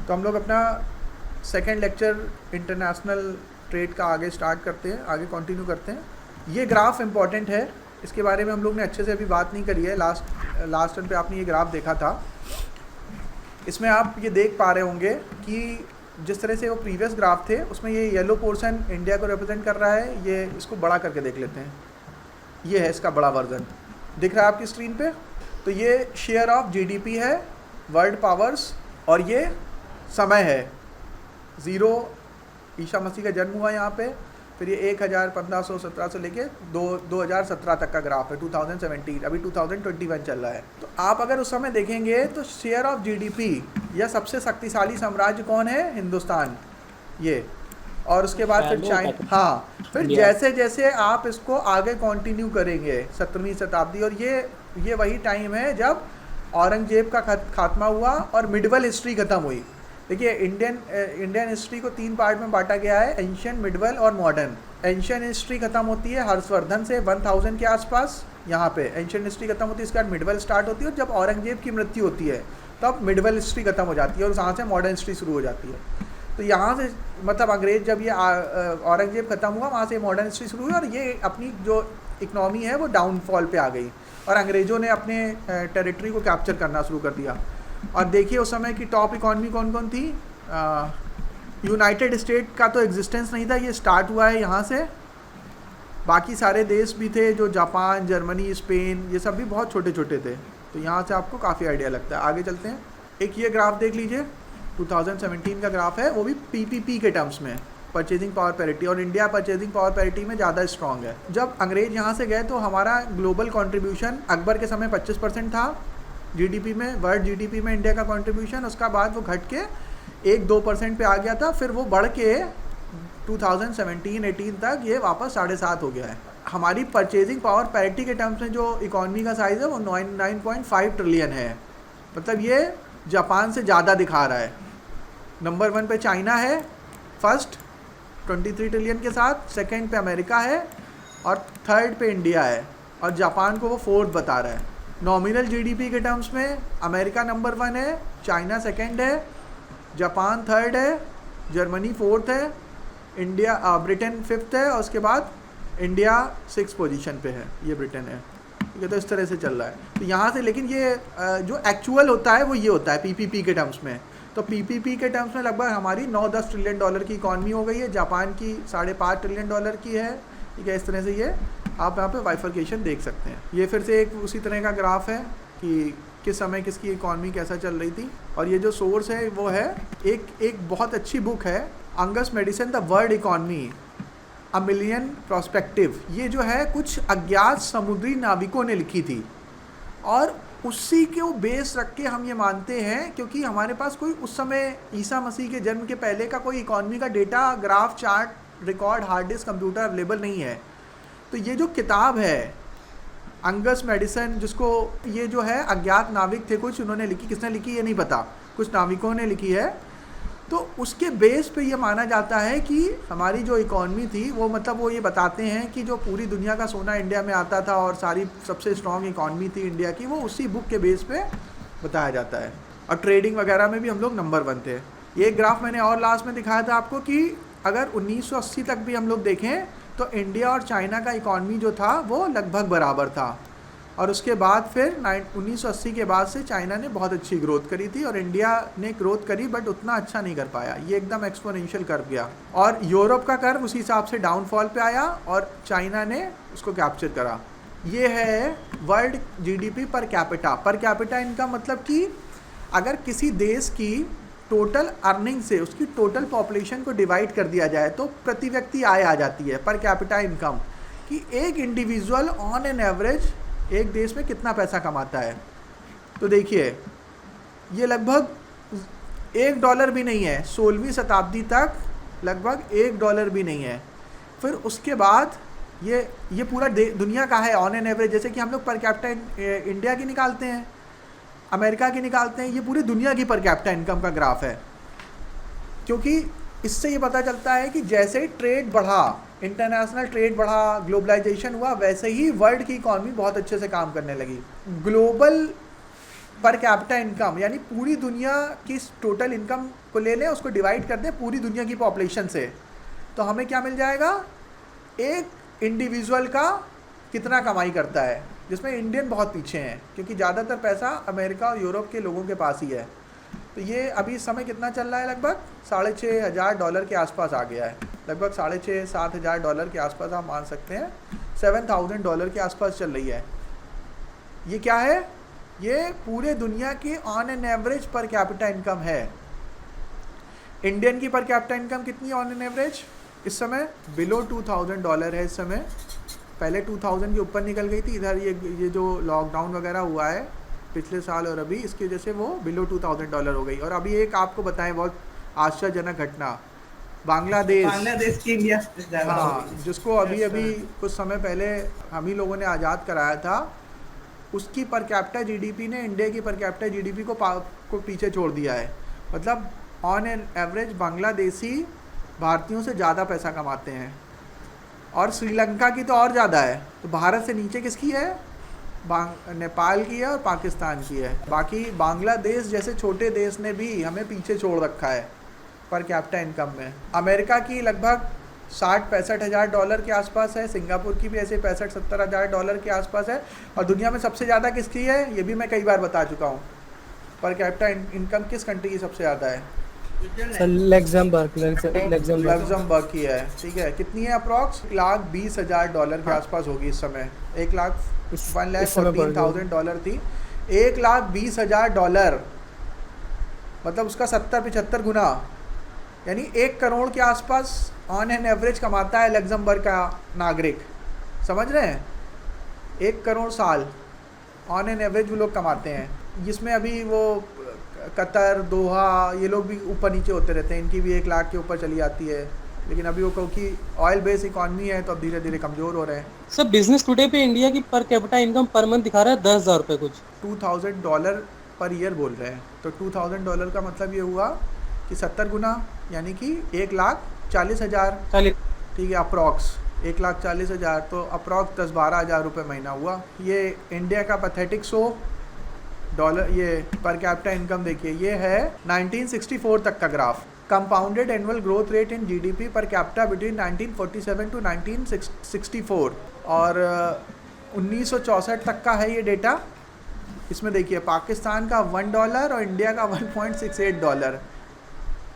तो हम लोग अपना सेकेंड लेक्चर इंटरनेशनल ट्रेड का आगे स्टार्ट करते हैं, आगे कंटिन्यू करते हैं। ये ग्राफ इम्पॉर्टेंट है, इसके बारे में हम लोग ने अच्छे से अभी बात नहीं करी है। लास्ट टर्न पे आपने ये ग्राफ देखा था। इसमें आप ये देख पा रहे होंगे कि जिस तरह से वो प्रीवियस ग्राफ थे उसमें ये येलो पोर्शन इंडिया को रिप्रेजेंट कर रहा है। ये इसको बड़ा करके देख लेते हैं, ये है इसका बड़ा वर्जन, दिख रहा है आपकी स्क्रीन पे। तो ये शेयर ऑफ जीडीपी है, वर्ल्ड पावर्स, और ये समय है। 0 ईसा मसीह का जन्म हुआ यहाँ पे, फिर ये 1517 से लेके 2017 तक का ग्राफ है, 2017, अभी 2021 चल रहा है। तो आप अगर उस समय देखेंगे तो शेयर ऑफ जीडीपी या सबसे शक्तिशाली साम्राज्य कौन है? हिंदुस्तान, ये। और उसके बाद फिर चाइना। हाँ, फिर जैसे जैसे आप इसको आगे कंटिन्यू करेंगे 17वीं शताब्दी, और ये वही टाइम है जब औरंगजेब का खात्मा हुआ और मिडवल हिस्ट्री ख़त्म हुई। देखिए, इंडियन हिस्ट्री को 3 पार्ट में बांटा गया है, एंशियंट, मिडवल और मॉडर्न। एंशियंट हिस्ट्री खत्म होती है हर्षवर्धन से 1000 के आसपास, यहाँ पे एंशियंट हिस्ट्री खत्म होती है। इसके बाद मिडवल स्टार्ट होती है, और जब औरंगजेब की मृत्यु होती है तब मिडवल हिस्ट्री खत्म हो जाती है और वहाँ से मॉडर्न हिस्ट्री शुरू हो जाती है। तो यहाँ से मतलब अंग्रेज जब ये औरंगजेब खत्म हुआ, वहाँ से मॉडर्न हिस्ट्री शुरू हुई, और ये अपनी जो इकनॉमी है वो डाउनफॉल पे आ गई, और अंग्रेज़ों ने अपने टेरिटरी को कैप्चर करना शुरू कर दिया। और देखिए उस समय की टॉप इकॉनमी कौन कौन थी। यूनाइटेड स्टेट का तो एग्जिस्टेंस नहीं था, ये स्टार्ट हुआ है यहाँ से। बाकी सारे देश भी थे, जो जापान, जर्मनी, स्पेन, ये सब भी बहुत छोटे छोटे थे। तो यहाँ से आपको काफ़ी आइडिया लगता है। आगे चलते हैं। एक ये ग्राफ देख लीजिए, 2017 का ग्राफ है, वो भी पीपीपी के टर्म्स में, परचेजिंग पावर पैरिटी, और इंडिया परचेजिंग पावर पैरिटी में ज़्यादा स्ट्रॉन्ग है। जब अंग्रेज यहाँ से गए तो हमारा ग्लोबल कंट्रीब्यूशन अकबर के समय 25% था जीडीपी में, वर्ल्ड जीडीपी में इंडिया का कंट्रीब्यूशन। उसका बाद वो घट के 1-2% पे आ गया था, फिर वो बढ़ के 2017-18 तक ये वापस 7.5 हो गया है। हमारी परचेजिंग पावर पैरिटी के टर्म्स में जो इकॉनमी का साइज़ है वो 9.5 ट्रिलियन है, मतलब ये जापान से ज़्यादा दिखा रहा है। नंबर 1 पे चाइना है, फर्स्ट 23 ट्रिलियन के साथ, सेकंड पे अमेरिका है, और थर्ड पे इंडिया है, और जापान को वो 4th बता रहा है। नॉमिनल जीडीपी के टर्म्स में अमेरिका नंबर 1 है, चाइना सेकंड है, जापान थर्ड है, जर्मनी 4th है, ब्रिटेन 5th है, और उसके बाद इंडिया 6th पोजीशन पे है, ये ब्रिटेन है। ठीक है, तो इस तरह से चल रहा है। तो यहाँ से लेकिन ये जो एक्चुअल होता है वो ये होता है पीपीपी के टर्म्स में। तो पीपीपी के टर्म्स में लगभग हमारी 9-10 ट्रिलियन डॉलर की इकॉनमी हो गई है, जापान की 5.5 ट्रिलियन डॉलर की है। ठीक है, इस तरह से ये आप यहाँ पे बाइफर्केशन देख सकते हैं। ये फिर से एक उसी तरह का ग्राफ है कि किस समय किसकी इकॉनमी कैसा चल रही थी। और ये जो सोर्स है वो है एक बहुत अच्छी बुक है, Angus Maddison, the world economy, a million prospective. ये जो है कुछ अज्ञात समुद्री नाविकों ने लिखी थी, और उसी को बेस रख के हम ये मानते हैं, क्योंकि हमारे पास कोई उस समय ईसा मसीह के जन्म के पहले का कोई इकॉनमी का data, graph, chart, record, hard disk, computer available नहीं है। तो ये जो किताब है अंगस मैडिसन, जिसको ये जो है अज्ञात नाविक थे कुछ, उन्होंने लिखी, किसने लिखी ये नहीं पता, कुछ नाविकों ने लिखी है। तो उसके बेस पे ये माना जाता है कि हमारी जो इकॉनमी थी वो, मतलब वो ये बताते हैं कि जो पूरी दुनिया का सोना इंडिया में आता था और सारी सबसे स्ट्रॉन्ग इकॉनमी थी इंडिया की, वो उसी बुक के बेस पे बताया जाता है। और ट्रेडिंग वगैरह में भी हम लोग नंबर 1 थे। ये ग्राफ मैंने और लास्ट में दिखाया था आपको कि अगर 1980 तक भी हम लोग देखें तो इंडिया और चाइना का इकॉनमी जो था वो लगभग बराबर था, और उसके बाद फिर 1980 के बाद से चाइना ने बहुत अच्छी ग्रोथ करी थी, और इंडिया ने ग्रोथ करी बट उतना अच्छा नहीं कर पाया। ये एकदम एक्सपोनेंशियल कर्व गया, और यूरोप का कर्व उसी हिसाब से डाउनफॉल पे आया, और चाइना ने उसको कैप्चर करा। ये है world GDP per capita. Per capita इनका मतलब कि अगर किसी देश की टोटल अर्निंग से उसकी टोटल पॉपुलेशन को डिवाइड कर दिया जाए तो प्रति व्यक्ति आय आ जाती है, पर कैपिटा इनकम, कि एक इंडिविजुअल ऑन एन एवरेज एक देश में कितना पैसा कमाता है। तो देखिए ये लगभग $1 भी नहीं है, 16वीं शताब्दी तक लगभग $1 भी नहीं है। फिर उसके बाद ये पूरा दुनिया का है ऑन एन एवरेज। जैसे कि हम लोग पर कैपिटा इंडिया की निकालते हैं, अमेरिका की निकालते हैं, ये पूरी दुनिया की पर कैपिटा इनकम का ग्राफ है। क्योंकि इससे ये पता चलता है कि जैसे ही ट्रेड बढ़ा, इंटरनेशनल ट्रेड बढ़ा, ग्लोबलाइजेशन हुआ, वैसे ही वर्ल्ड की इकॉनमी बहुत अच्छे से काम करने लगी। ग्लोबल पर कैपिटा इनकम, यानी पूरी दुनिया की टोटल इनकम को ले लें, उसको डिवाइड कर दें पूरी दुनिया की पॉपुलेशन से, तो हमें क्या मिल जाएगा, एक इंडिविजुअल का कितना कमाई करता है, जिसमें इंडियन बहुत पीछे हैं क्योंकि ज़्यादातर पैसा अमेरिका और यूरोप के लोगों के पास ही है। तो ये अभी इस समय कितना चल रहा है, लगभग $6,500 के आसपास आ गया है, लगभग $6,500-7,000 के आसपास आप मान सकते हैं, $7,000 के आसपास चल रही है। ये क्या है, ये पूरे दुनिया की on an average per capita income है। इंडियन की पर कैपिटा इनकम कितनी ऑन एन एवरेज इस समय, बिलो $2,000 है इस समय। पहले 2000 के ऊपर निकल गई थी, इधर ये जो लॉकडाउन वगैरह हुआ है पिछले साल और अभी, इसकी वजह से वो बिलो $2,000 हो गई। और अभी एक आपको बताएं बहुत आश्चर्यजनक घटना, बांग्लादेश की इंडिया हाँ, जिसको अभी कुछ समय पहले हम ही लोगों ने आज़ाद कराया था, उसकी पर कैपिटा जीडीपी ने इंडिया की पर कैपिटा जीडीपी को पीछे छोड़ दिया है। मतलब ऑन एन एवरेज बांग्लादेशी भारतीयों से ज़्यादा पैसा कमाते हैं, और श्रीलंका की तो और ज़्यादा है। तो भारत से नीचे किसकी है, नेपाल की है और पाकिस्तान की है। बाकी बांग्लादेश जैसे छोटे देश ने भी हमें पीछे छोड़ रखा है पर कैपिटा इनकम में। अमेरिका की लगभग $60-65 के आसपास है, सिंगापुर की भी ऐसे $65-70 के आसपास है, और दुनिया में सबसे ज़्यादा किसकी है, ये भी मैं कई बार बता चुका हूँ। पर कैपिटा इनकम किस कंट्री की सबसे ज़्यादा है, लग्जमबर्ग की है। ठीक है, कितनी है अप्रॉक्स, $1,20,000 के आसपास होगी इस समय। $1,14,000 थी, $1,20,000, मतलब उसका 70-75 गुना, यानी 1 करोड़ के आसपास ऑन एन एवरेज कमाता है लग्जमबर्ग का नागरिक। समझ रहे हैं, 1 करोड़ साल ऑन एन एवरेज वो लोग कमाते हैं, जिसमें अभी वो कतर, दोहा, ये लोग भी ऊपर नीचे होते रहते हैं, इनकी भी 1 लाख के ऊपर चली जाती है। लेकिन अभी वो क्योंकि ऑयल बेस इकॉनमी है तो अब धीरे धीरे कमज़ोर हो रहे हैं। सर बिजनेस टुडे पे इंडिया की per capita income per month दिखा रहा है $10,000 कुछ, $2,000 पर ईयर बोल रहे हैं। तो $2,000 का मतलब ये हुआ कि 70 गुना, यानी कि 1,40,000, ठीक है, अप्रॉक्स 1,40,000, तो अप्रॉक्स 10-12 हज़ार रुपये महीना हुआ। ये इंडिया का पैथेटिक $100 ये पर कैपिटा इनकम देखिए, ये है 1964 तक का graph. Compounded annual growth rate in GDP per capita between 1947 to 1964, और 1964 तक का है ये डेटा। इसमें देखिए पाकिस्तान का $1 और इंडिया का $1.68।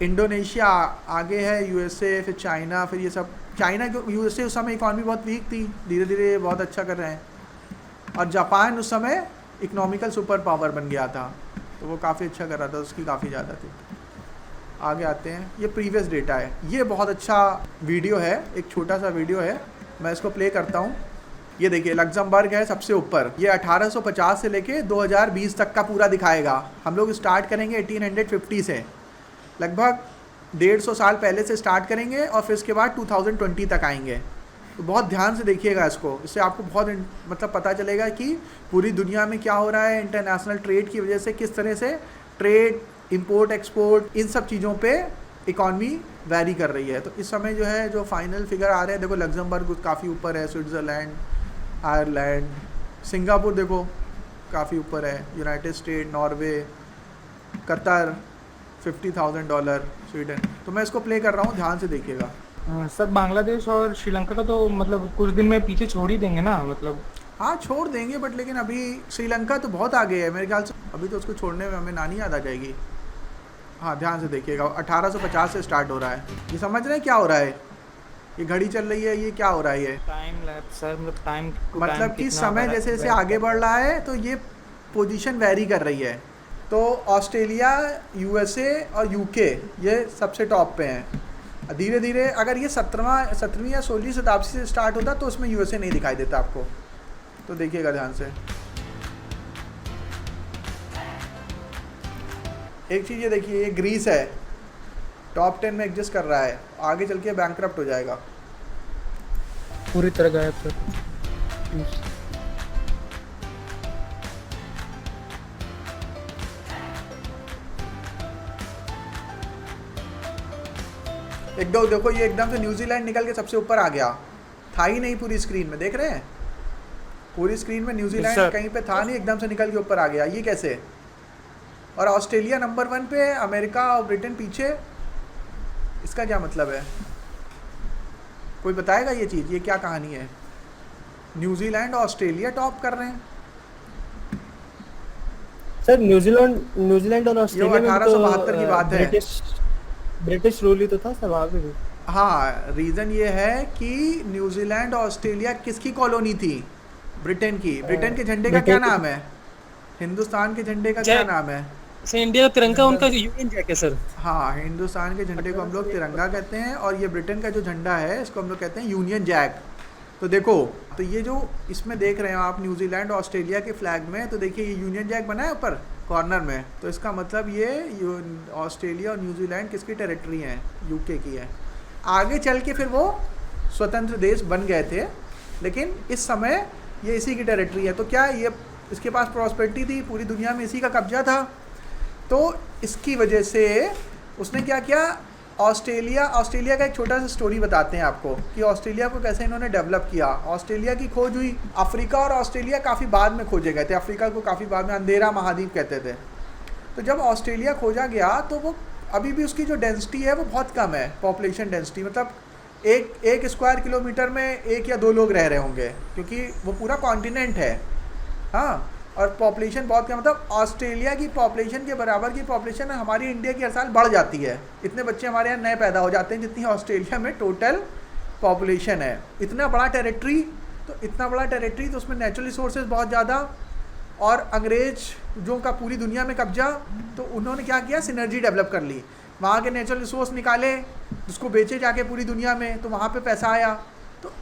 इंडोनेशिया आगे है, यूएसए, फिर चाइना, फिर ये सब। चाइना यूएसए उस समय इकॉनमी बहुत वीक थी, धीरे धीरे बहुत अच्छा कर रहे हैं। और जापान उस समय इकोनॉमिकल सुपर पावर बन गया था, तो वो काफ़ी अच्छा कर रहा था, उसकी काफ़ी ज़्यादा थी। आगे आते हैं, ये प्रीवियस डेटा है। ये बहुत अच्छा वीडियो है, एक छोटा सा वीडियो है, मैं इसको प्ले करता हूँ। ये देखिए लग्जमबर्ग है सबसे ऊपर, ये 1850 से लेके 2020 तक का पूरा दिखाएगा। हम लोग स्टार्ट करेंगे 1850 से, लगभग 150 साल पहले से स्टार्ट करेंगे, और फिर इसके बाद 2020 तक आएंगे। तो बहुत ध्यान से देखिएगा इसको, इससे आपको बहुत मतलब पता चलेगा कि पूरी दुनिया में क्या हो रहा है। इंटरनेशनल ट्रेड की वजह से किस तरह से ट्रेड, इंपोर्ट, एक्सपोर्ट, इन सब चीज़ों पे इकॉनमी वैरी कर रही है। तो इस समय जो है जो फाइनल फिगर आ रहे हैं, देखो लग्जमबर्ग काफ़ी ऊपर है, स्विट्ज़रलैंड, आयरलैंड, सिंगापुर देखो काफ़ी ऊपर है, United state, Norway, Qatar, $50,000, Sweden. तो मैं इसको प्ले कर रहा हूँ, ध्यान से देखिएगा। सर बांग्लादेश और श्रीलंका का तो मतलब कुछ दिन में पीछे छोड़ ही देंगे ना, मतलब हाँ छोड़ देंगे, बट लेकिन अभी श्रीलंका तो बहुत आगे है मेरे ख्याल से, अभी तो उसको छोड़ने में हमें नानी याद आ जाएगी। हाँ ध्यान से देखिएगा, 1850 से स्टार्ट हो रहा है। ये समझ रहे हैं क्या हो रहा है, ये घड़ी चल रही है, ये क्या हो रहा है, ये टाइम लैप्स सर, मतलब मतलब कि समय जैसे जैसे आगे बढ़ रहा है तो ये पोजीशन वेरी कर रही है। तो ऑस्ट्रेलिया, यूएसए और यूके ये सबसे टॉप पे हैं। धीरे धीरे अगर ये 17वीं या 16वीं शताब्दी से स्टार्ट होता तो उसमें यूएसए नहीं दिखाई देता आपको, तो देखिएगा ध्यान से। एक चीज़ ये देखिए, ये ग्रीस है, टॉप 10 में एग्जिस्ट कर रहा है, आगे चल के बैंकक्रप्ट हो जाएगा, पूरी तरह गायब सर। एकदम देखो ये एकदम से न्यूजीलैंड निकल के सबसे ऊपर आ गया, था ही नहीं पूरी स्क्रीन में, देख रहे हैं पूरी स्क्रीन में न्यूजीलैंड कहीं पे था नहीं, एकदम से निकल के ऊपर आ गया। ये कैसे, और ऑस्ट्रेलिया नंबर 1 पे, अमेरिका और ब्रिटेन पीछे। इसका क्या मतलब है? कोई बताएगा ये चीज़, ये क्या कहानी है? न्यूजीलैंड ऑस्ट्रेलिया टॉप कर रहे हैं। सर न्यूजीलैंड और ये ऑस्ट्रेलिया में भी 1872 की बात है। ब्रिटिश रूल ही तो था सर वहाँ पे भी। हाँ, रीज़न ये है कि न्यूजीलैंड ऑस्ट्रेलिया किसकी कॉलोनी थी? ब्रिटेन की। ब्रिटेन के झंडे का क्या नाम है? हिंदुस्तान के झंडे का क्या नाम है? से इंडिया का तिरंगा उनका यूनियन जैक है सर। हाँ, हिंदुस्तान के झंडे को हम लोग तिरंगा कहते हैं, और ये ब्रिटेन का जो झंडा है इसको हम लोग कहते हैं यूनियन जैक। तो देखो, तो ये जो इसमें देख रहे हो आप न्यूजीलैंड ऑस्ट्रेलिया के फ्लैग में, तो देखिए ये यूनियन जैक बना है ऊपर कॉर्नर में। तो इसका मतलब ये ऑस्ट्रेलिया और न्यूजीलैंड किसकी टेरिटरी है? यूके की है। आगे चल के फिर वो स्वतंत्र देश बन गए थे, लेकिन इस समय ये इसी की टेरिटरी है। तो क्या ये इसके पास प्रॉस्पेरिटी थी, पूरी दुनिया में इसी का कब्जा था। तो इसकी वजह से उसने क्या किया, ऑस्ट्रेलिया का एक छोटा सा स्टोरी बताते हैं आपको कि ऑस्ट्रेलिया को कैसे इन्होंने डेवलप किया। ऑस्ट्रेलिया की खोज हुई, अफ्रीका और ऑस्ट्रेलिया काफ़ी बाद में खोजे गए थे। अफ्रीका को काफ़ी बाद में अंधेरा महाद्वीप कहते थे। तो जब ऑस्ट्रेलिया खोजा गया तो वो अभी भी उसकी जो डेंसिटी है वो बहुत कम है, पॉपुलेशन डेंसिटी, मतलब एक स्क्वायर किलोमीटर में 1 या 2 लोग रह रहे होंगे, क्योंकि वो पूरा कॉन्टिनेंट है। हाँ, और पॉपुलेशन बहुत कम, मतलब ऑस्ट्रेलिया की पॉपुलेशन के बराबर की पॉपुलेशन हमारी इंडिया की हर साल बढ़ जाती है। इतने बच्चे हमारे यहाँ नए पैदा हो जाते हैं जितनी ऑस्ट्रेलिया में टोटल पॉपुलेशन है। इतना बड़ा टेरिटरी, तो उसमें नेचुरल रिसोर्सेज बहुत ज़्यादा, और अंग्रेज जो का पूरी दुनिया में कब्जा। तो उन्होंने क्या किया, सिनर्जी डेवलप कर ली, वहाँ के नेचुरल रिसोर्स निकाले जिसको बेचे जाके पूरी दुनिया में, तो वहाँ पे पैसा आया। तो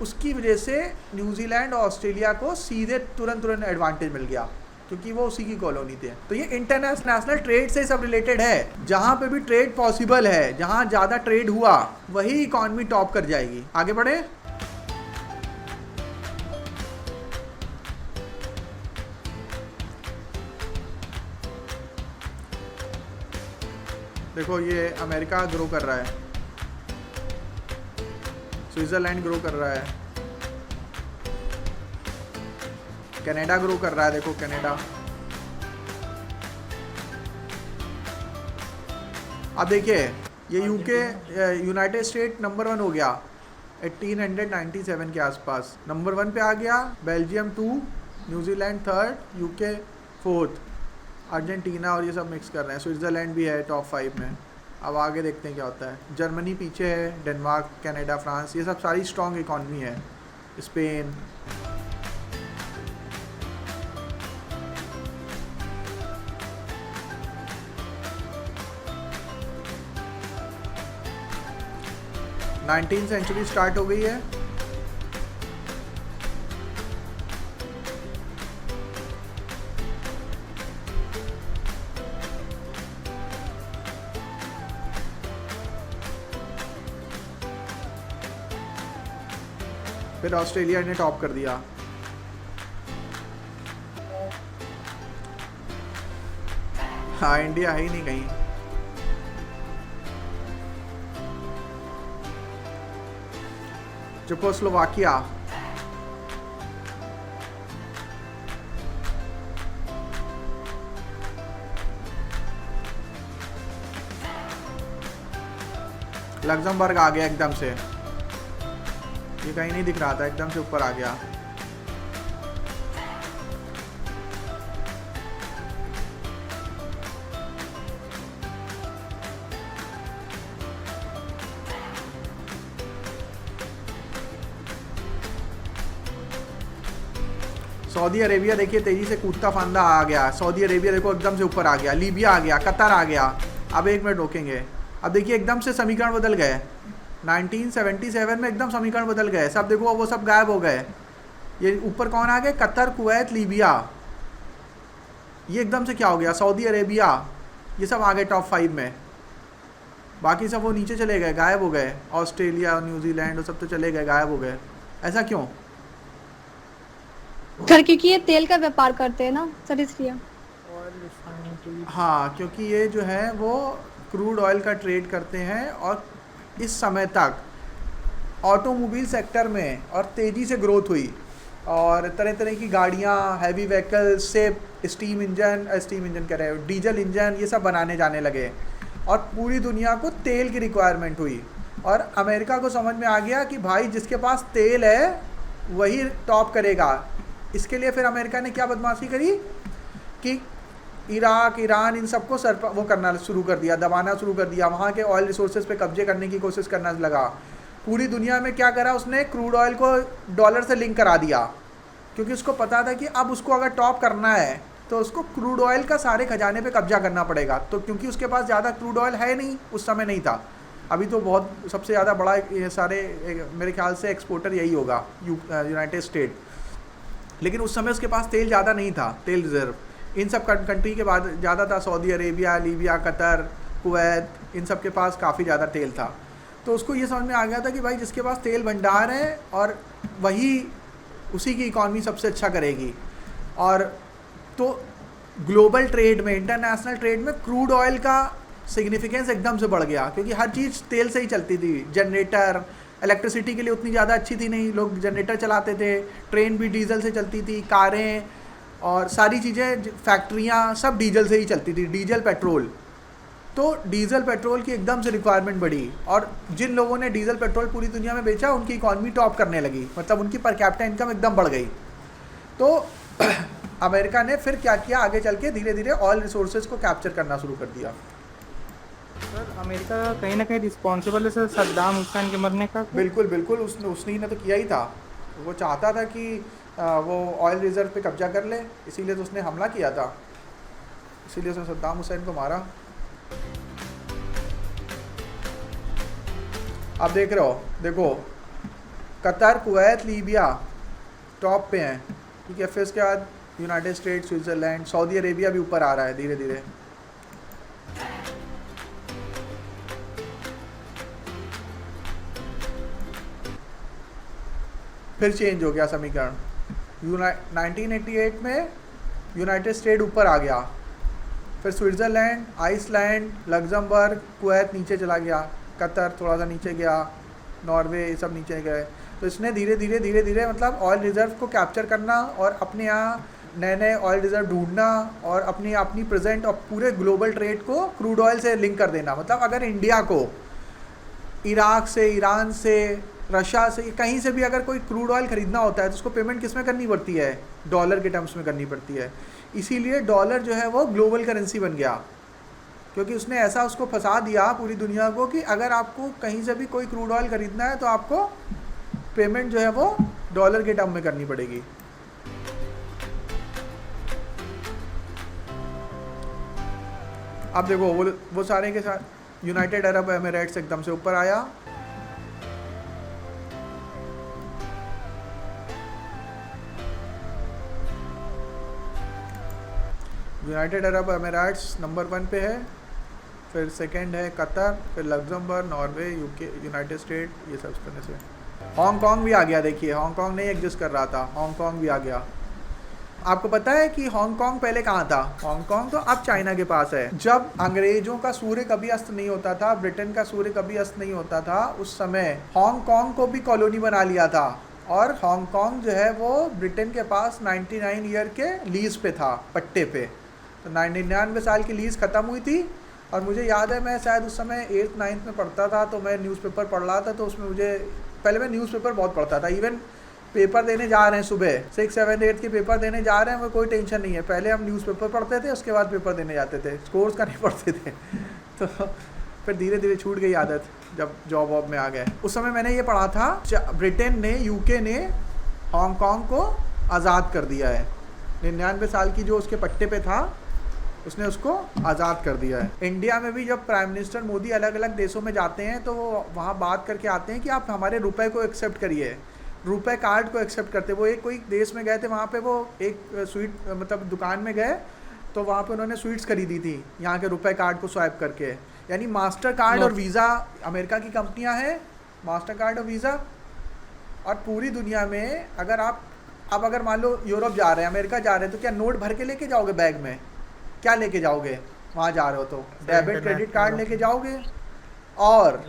उसकी वजह से न्यूजीलैंड और ऑस्ट्रेलिया को सीधे तुरंत एडवांटेज मिल गया, क्योंकि वो उसी की कॉलोनी थे। तो ये इंटरनेशनल ट्रेड से सब रिलेटेड है। जहाँ पे भी ट्रेड पॉसिबल है, जहाँ ज़्यादा ट्रेड हुआ वही इकॉनमी टॉप कर जाएगी। आगे बढ़े। देखो, ये अमेरिका ग्रो कर रहा है, स्विट्जरलैंड ग्रो कर रहा है, कनाडा ग्रो कर रहा है। देखो कनाडा, अब देखिए ये यूके, यूनाइटेड स्टेट नंबर 1 हो गया 1897 के आसपास, नंबर 1 पे आ गया। Belgium 2, New Zealand 3rd, UK 4th, Argentina और ये सब मिक्स कर रहे हैं। स्विट्ज़रलैंड भी है टॉप 5 में। अब आगे देखते हैं क्या होता है। जर्मनी पीछे है, डेनमार्क, कनाडा, फ्रांस, ये सब सारी स्ट्रॉन्ग इकॉनमी है। स्पेन, नाइनटीन सेंचुरी स्टार्ट हो गई है। फिर ऑस्ट्रेलिया ने टॉप कर दिया। हाँ, इंडिया है ही नहीं कहीं। चेकोस्लोवाकिया, लग्जमबर्ग आ गया एकदम से, ये कहीं नहीं दिख रहा था, एकदम से ऊपर आ गया। सऊदी अरेबिया देखिए तेजी से कूदता फांदा आ गया। सऊदी अरेबिया देखो एकदम से ऊपर आ गया। लीबिया आ गया, कतर आ गया। अब 1 मिनट रोकेंगे। अब देखिए एकदम से समीकरण बदल गए। 1977 में एकदम समीकरण बदल गए। सब देखो वो सब गायब हो गए। ये ऊपर कौन आ गए? Qatar, Kuwait, Libya. ये एकदम से क्या हो गया? सऊदी अरेबिया, ये सब आ गए टॉप 5 में। बाकी सब वो नीचे चले गए, गायब हो गए। ऑस्ट्रेलिया, न्यूजीलैंड वो सब तो चले गए, गायब हो गए। ऐसा क्यों? सर क्योंकि ये तेल का व्यापार करते हैं ना सर, इसलिए। हाँ, क्योंकि ये जो है वो क्रूड ऑयल का ट्रेड करते हैं। और इस समय तक ऑटोमोबाइल सेक्टर में और तेज़ी से ग्रोथ हुई। और तरह तरह की गाड़ियाँ, हैवी व्हीकल से स्टीम इंजन कह रहे हो, डीजल इंजन, ये सब बनाने जाने लगे और पूरी दुनिया को तेल की रिक्वायरमेंट हुई। और अमेरिका को समझ में आ गया कि भाई जिसके पास तेल है वही टॉप करेगा। इसके लिए फिर अमेरिका ने क्या बदमाशी करी कि इराक, ईरान, इन सबको वो करना शुरू कर दिया, दबाना शुरू कर दिया, वहाँ के ऑयल रिसोर्सेज पे कब्जे करने की कोशिश करना लगा। पूरी दुनिया में क्या करा उसने, क्रूड ऑयल को डॉलर से लिंक करा दिया, क्योंकि उसको पता था कि अब उसको अगर टॉप करना है तो उसको क्रूड ऑयल का सारे खजाने पे कब्जा करना पड़ेगा। तो क्योंकि उसके पास ज़्यादा क्रूड ऑयल है नहीं, उस समय नहीं था, अभी तो बहुत सबसे ज़्यादा बड़ा ये सारे मेरे ख्याल से एक्सपोर्टर यही होगा यूनाइटेड स्टेट, लेकिन उस समय उसके पास तेल ज़्यादा नहीं था, तेल रिजर्व इन सब कंट्री के बाद ज़्यादा था, Saudi Arabia, Libya, Qatar, Kuwait, इन सब के पास काफ़ी ज़्यादा तेल था। तो उसको ये समझ में आ गया था कि भाई जिसके पास तेल भंडार है और वही उसी की इकॉनमी सबसे अच्छा करेगी। और तो ग्लोबल ट्रेड में, इंटरनेशनल ट्रेड में क्रूड ऑयल का सिग्निफिकेंस एकदम से बढ़ गया, क्योंकि हर चीज़ तेल से ही चलती थी। जनरेटर, इलेक्ट्रिसिटी के लिए उतनी ज़्यादा अच्छी थी नहीं, लोग जनरेटर चलाते थे, ट्रेन भी डीजल से चलती थी, कारें और सारी चीज़ें, फैक्ट्रियाँ सब डीजल से ही चलती थी, डीजल पेट्रोल। तो डीजल पेट्रोल की एकदम से रिक्वायरमेंट बढ़ी और जिन लोगों ने डीजल पेट्रोल पूरी दुनिया में बेचा उनकी इकॉनमी टॉप करने लगी, मतलब उनकी पर कैपिटा इनकम एकदम बढ़ गई। तो अमेरिका ने फिर क्या किया, आगे चल के धीरे धीरे ऑयल रिसोर्सेज को कैप्चर करना शुरू कर दिया। सर अमेरिका कहीं ना कहीं रिस्पॉन्सिबल है सर सद्दाम हुसैन के मरने का? बिल्कुल बिल्कुल, उसने ही ने तो किया ही था। वो चाहता था कि वो ऑयल रिजर्व पे कब्जा कर ले, इसीलिए तो उसने हमला किया था, इसीलिए उसने सद्दाम हुसैन को मारा। आप देख रहे हो, देखो कतर, कुवैत, लीबिया टॉप पे हैं, ठीक है। फिर उसके बाद United states, Switzerland, Saudi Arabia भी ऊपर आ रहा है धीरे धीरे। फिर चेंज हो गया समीकरण। 1988 में यूनाइटेड स्टेट ऊपर आ गया, फिर स्विट्ज़रलैंड, आइसलैंड, लग्जमबर्ग, कुवैत नीचे चला गया, कतर थोड़ा सा नीचे गया, नॉर्वे, ये सब नीचे गए। तो इसने धीरे धीरे मतलब ऑयल रिजर्व को कैप्चर करना और अपने यहाँ नए नए ऑयल रिजर्व ढूंढना और अपनी प्रेजेंट और पूरे ग्लोबल ट्रेड को क्रूड ऑयल से लिंक कर देना। मतलब अगर इंडिया को इराक से, ईरान से, रशिया से, कहीं से भी अगर कोई क्रूड ऑयल ख़रीदना होता है तो उसको पेमेंट किस में करनी पड़ती है, डॉलर के टर्म्स में करनी पड़ती है। इसीलिए डॉलर जो है वो ग्लोबल करेंसी बन गया, क्योंकि उसने ऐसा उसको फंसा दिया पूरी दुनिया को कि अगर आपको कहीं से भी कोई क्रूड ऑयल ख़रीदना है तो आपको पेमेंट जो है वो डॉलर के टर्म में करनी पड़ेगी। अब देखो वो सारे के साथ यूनाइटेड अरब एमिरेट्स एकदम से ऊपर आया। यूनाइटेड अरब एमिरेट्स नंबर 1 पे है, फिर सेकंड है कतर, फिर Luxembourg, Norway, UK, United state, ये सब तरह से। हांगकांग भी आ गया, देखिए हांगकांग नहीं एग्जिस्ट कर रहा था, हांगकांग भी आ गया। आपको पता है कि हांगकांग पहले कहाँ था? हांगकांग तो अब चाइना के पास है। जब अंग्रेजों का सूर्य कभी अस्त नहीं होता था, ब्रिटेन का सूर्य कभी अस्त नहीं होता था, उस समय हांगकांग को भी कॉलोनी बना लिया था और हांगकांग जो है वो ब्रिटेन के पास 99 ईयर के लीज पे था, पट्टे पे। तो 99 साल की लीज़ ख़त्म हुई थी और मुझे याद है मैं शायद उस समय 8th 9th में पढ़ता था, तो मैं न्यूज़पेपर पढ़ रहा था, तो उसमें मुझे पहले मैं न्यूज़पेपर बहुत पढ़ता था। इवन पेपर देने जा रहे हैं सुबह 6, 7, 8 के पेपर देने जा रहे हैं, वो कोई टेंशन नहीं है। पहले हम न्यूज़पेपर पढ़ते थे, उसके बाद पेपर देने जाते थे, स्कोर्स का नहीं पढ़ते थे। तो फिर धीरे धीरे छूट गई आदत जब जॉब वॉब में आ गए। उस समय मैंने ये पढ़ा था, ब्रिटेन ने, यूके ने हांगकांग को आज़ाद कर दिया है। 99 साल की जो उसके पट्टे पे था उसने उसको आज़ाद कर दिया है। इंडिया में भी जब प्राइम मिनिस्टर मोदी अलग अलग देशों में जाते हैं तो वो वहाँ बात करके आते हैं कि आप हमारे रुपए को एक्सेप्ट करिए, रुपए कार्ड को एक्सेप्ट करते। वो एक कोई देश में गए थे, वहाँ पे वो एक स्वीट मतलब दुकान में गए तो वहाँ पे उन्होंने स्वीट्स खरीदी थी यहाँ के रुपए कार्ड को स्वाइप करके। यानी मास्टर कार्ड और वीज़ा अमेरिका की कंपनियाँ हैं, मास्टर कार्ड और वीज़ा। और पूरी दुनिया में अगर आप अब अगर मान लो यूरोप जा रहे हैं, अमेरिका जा रहे हैं, तो क्या नोट भर के लेके जाओगे बैग में? क्या लेके जाओगे? वहाँ जा रहे हो तो डेबिट क्रेडिट कार्ड लेके जाओगे। और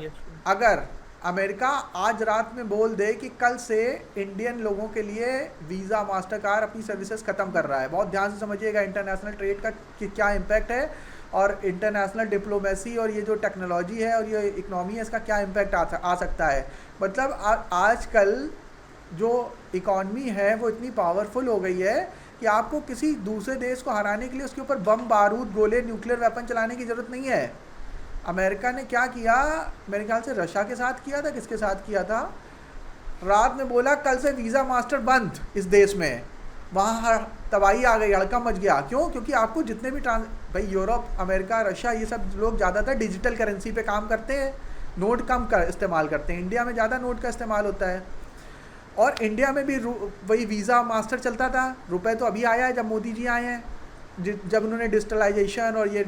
अगर अमेरिका आज रात में बोल दे कि कल से इंडियन लोगों के लिए वीज़ा मास्टर कार्ड अपनी सर्विसेज ख़त्म कर रहा है, बहुत ध्यान से समझिएगा इंटरनेशनल ट्रेड का कि क्या इम्पैक्ट है और इंटरनेशनल डिप्लोमेसी और ये जो टेक्नोलॉजी है और ये इकनॉमी है इसका क्या इम्पैक्ट आ सकता है। मतलब आजकल जो इकॉनमी है वो इतनी पावरफुल हो गई है कि आपको किसी दूसरे देश को हराने के लिए उसके ऊपर बम बारूद गोले न्यूक्लियर वेपन चलाने की ज़रूरत नहीं है। अमेरिका ने क्या किया, मेरे ख्याल से रशिया के साथ किया था, किसके साथ किया था, रात में बोला कल से वीज़ा मास्टर बंद इस देश में, वहाँ तबाही आ गई, हड़कंप मच गया। क्यों? क्योंकि आपको जितने भी भाई यूरोप, अमेरिका, रशिया ये सब लोग ज़्यादातर डिजिटल करेंसी पे काम करते हैं, नोट कम इस्तेमाल करते हैं। इंडिया में ज़्यादा नोट का इस्तेमाल होता है और इंडिया में भी वही वीज़ा मास्टर चलता था। रुपए तो अभी आया है जब मोदी जी आए हैं, जब उन्होंने डिजिटलाइजेशन और ये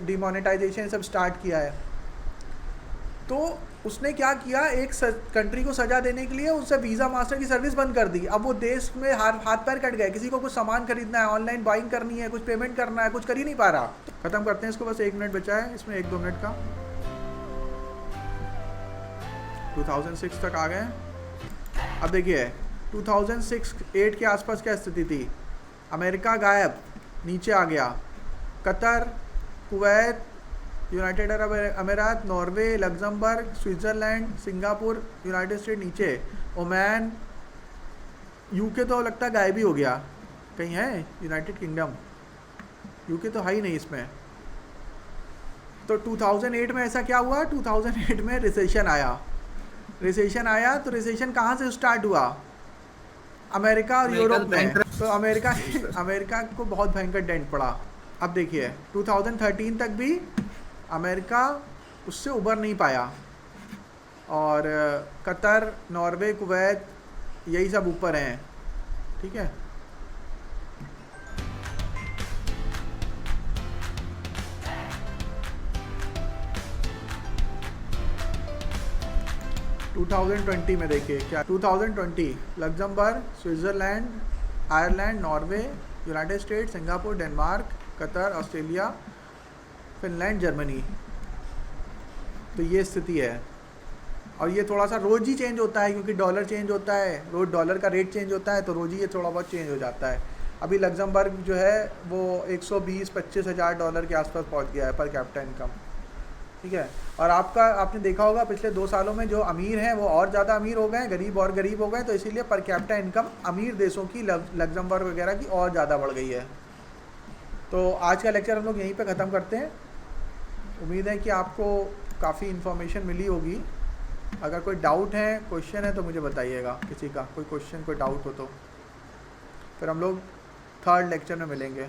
डिमोनेटाइजेशन सब स्टार्ट किया है। तो उसने क्या किया, एक कंट्री को सजा देने के लिए उससे वीज़ा मास्टर की सर्विस बंद कर दी। अब वो देश में हाथ पैर कट गए, किसी को कुछ सामान खरीदना है, ऑनलाइन बाइंग करनी है, कुछ पेमेंट करना है, कुछ कर ही नहीं पा रहा। ख़त्म करते हैं इसको, बस 1 मिनट बचा है इसमें, 1-2 मिनट का। 2006 तक आ गए। अब देखिए 2006-8 के आसपास क्या स्थिति थी। अमेरिका गायब, नीचे आ गया। कतर, कुवैत, यूनाइटेड अरब अमीरात, Norway, Luxembourg, Switzerland, Singapore, United state नीचे, ओमान, यूके तो लगता है गायब ही हो गया। कहीं है यूनाइटेड किंगडम? यूके तो है ही नहीं इसमें। तो 2008 में ऐसा क्या हुआ, 2008 में रिसेशन आया। रिसेशन आया तो रिसेशन कहाँ से स्टार्ट हुआ? अमेरिका और यूरोप में। तो अमेरिका को बहुत भयंकर डेंट पड़ा। अब देखिए 2013 तक भी अमेरिका उससे उबर नहीं पाया और कतर, नॉर्वे, कुवैत यही सब ऊपर हैं, ठीक है। टू 2020 में देखिए क्या, 2020 Luxembourg, Switzerland, Ireland, Norway, United state, Singapore, Denmark, Qatar, Australia, Finland, Germany. तो ये स्थिति है और ये थोड़ा सा रोज़ ही चेंज होता है क्योंकि डॉलर चेंज होता है, रोज़ डॉलर का रेट चेंज होता है, तो रोज़ ही ये थोड़ा बहुत चेंज हो जाता है। अभी लग्जमबर्ग जो है वो 120-25 हज़ार डॉलर के आसपास पहुंच गया है पर कैपिटा इनकम, ठीक है। और आपने देखा होगा पिछले 2 सालों में जो अमीर हैं वो और ज़्यादा अमीर हो गए, गरीब और गरीब हो गए, तो इसीलिए पर कैपिटा इनकम अमीर देशों की, लग्जमबर्ग वगैरह की और ज़्यादा बढ़ गई है। तो आज का लेक्चर हम लोग यहीं पे ख़त्म करते हैं। उम्मीद है कि आपको काफ़ी इन्फॉर्मेशन मिली होगी। अगर कोई डाउट है, क्वेश्चन है तो मुझे बताइएगा, किसी का कोई क्वेश्चन, कोई डाउट हो तो फिर हम लोग 3rd लेक्चर में मिलेंगे।